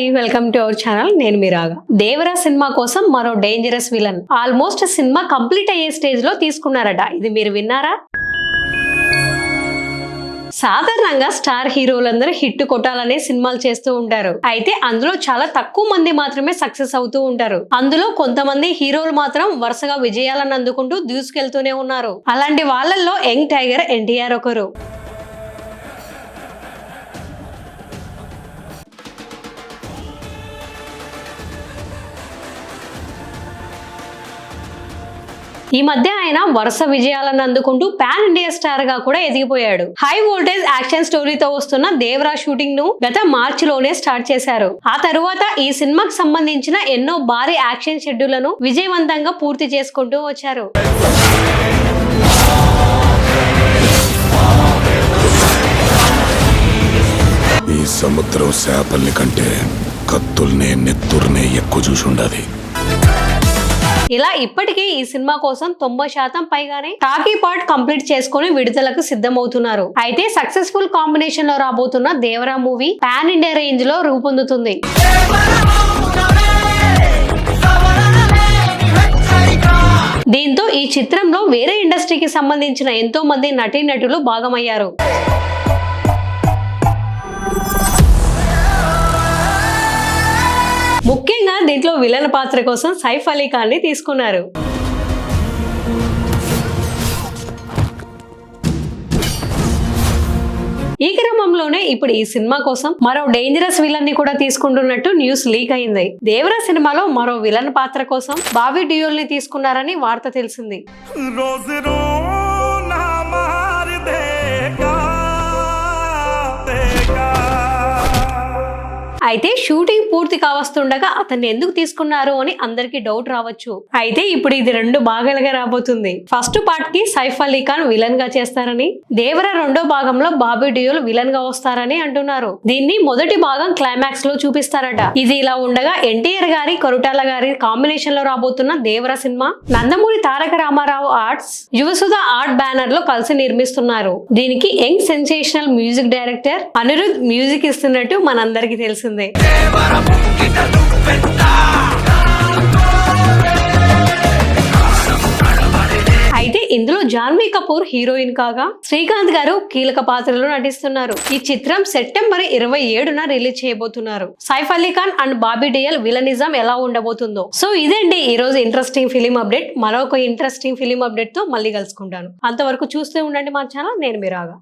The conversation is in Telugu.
Hi welcome to our channel. నేను మీరాగా. దేవరా సినిమా కోసం మరో dangerous villain almost cinema complete అయ్యే స్టేజ్ లో తీసుకున్నారట. ఇది మీరు విన్నారా? సాధారణంగా స్టార్ హీరోలందరూ హిట్ కొట్టాలనే సినిమాలు చేస్తూ ఉంటారు. అయితే అందులో చాలా తక్కువ మంది మాత్రమే సక్సెస్ అవుతూ ఉంటారు. అందులో కొంతమంది హీరోలు మాత్రం వరుసగా విజయాలను అందుకుంటూ దూసుకెళ్తూనే ఉన్నారు. అలాంటి వాళ్ళల్లో యంగ్ టైగర్ ఎన్టీఆర్ ఒకరు. ఈ మధ్య ఆయన వరుస విజయాలను అందుకుంటూ పాన్ ఇండియా స్టార్ గా కూడా ఎదిగిపోయాడు. హై వోల్టేజ్ యాక్షన్ స్టోరీతో వస్తున్న దేవరా షూటింగ్ ను గత మార్చిలోనే స్టార్ట్ చేశారు. ఆ తరువాత ఈ సినిమాకి సంబంధించిన ఎన్నో భారీ యాక్షన్ షెడ్యూళ్లను విజయవంతంగా పూర్తి చేసుకుంటూ వచ్చారు. ఈ సముద్రం చేపల్ని కంటే కత్తుల్నే నెత్తుర్నే ఎక్కువ చూసుండాది. ఇలా ఇప్పటికే ఈ సినిమా కోసం 90% పైగానే టాకీ పార్ట్ కంప్లీట్ చేసుకుని విడుదలకు సిద్ధమవుతున్నారు. అయితే సక్సెస్ఫుల్ కాంబినేషన్ లో రాబోతున్న Devara movie pan India range లో రూపొందుతుంది. దీంతో ఈ చిత్రంలో వేరే ఇండస్ట్రీకి సంబంధించిన ఎంతో మంది నటీనటులు భాగమయ్యారు. ముఖ్యంగా దీంట్లో విలన్ పాత్ర కోసం సైఫ్ అలీ ఖాన్ ని తీసుకున్నారు. ఈ క్రమంలోనే ఇప్పుడు ఈ సినిమా కోసం మరో డేంజరస్ విలన్ ని కూడా తీసుకుంటున్నట్టు న్యూస్ లీక్ అయింది. దేవరా సినిమాలో మరో విలన్ పాత్ర కోసం బాబీ డియోల్ ని తీసుకున్నారని వార్త తెలిసింది. అయితే షూటింగ్ పూర్తి కావస్తుండగా అతన్ని ఎందుకు తీసుకున్నారు అని అందరికి డౌట్ రావచ్చు. అయితే ఇప్పుడు ఇది 2 భాగాలుగా రాబోతుంది. ఫస్ట్ పార్ట్ కి సైఫ్ అలీ ఖాన్ విలన్ గా చేస్తారని, దేవరా రెండో భాగంలో బాబీ డియోల్ విలన్ గా వస్తారని అంటున్నారు. దీన్ని మొదటి భాగం క్లైమాక్స్ లో చూపిస్తారట. ఇది ఇలా ఉండగా ఎన్టీఆర్ గారి కొరటాల గారి కాంబినేషన్ లో రాబోతున్న దేవరా సినిమా Nandamuri Taraka Rama Rao arts Yuvasudha art banner లో కలిసి నిర్మిస్తున్నారు. దీనికి young sensational music director Anirudh music ఇస్తున్నట్టు మనందరికీ తెలిసింది. అయితే ఇందులో జాన్వీ కపూర్ హీరోయిన్ కాగా శ్రీకాంత్ గారు కీలక పాత్రలో నటిస్తున్నారు. ఈ చిత్రం సెప్టెంబర్ 27న రిలీజ్ చేయబోతున్నారు. సైఫ్ అలీ ఖాన్ అండ్ బాబీ డియోల్ విలనిజం ఎలా ఉండబోతుందో. సో ఇదండి ఈ రోజు ఇంట్రెస్టింగ్ ఫిలిం అప్డేట్. మరొక ఇంట్రెస్టింగ్ ఫిలిం అప్డేట్ తో మళ్ళీ కలుసుకుంటాను. అంతవరకు చూస్తూ ఉండండి మా ఛానల్. నేను మీరాగా.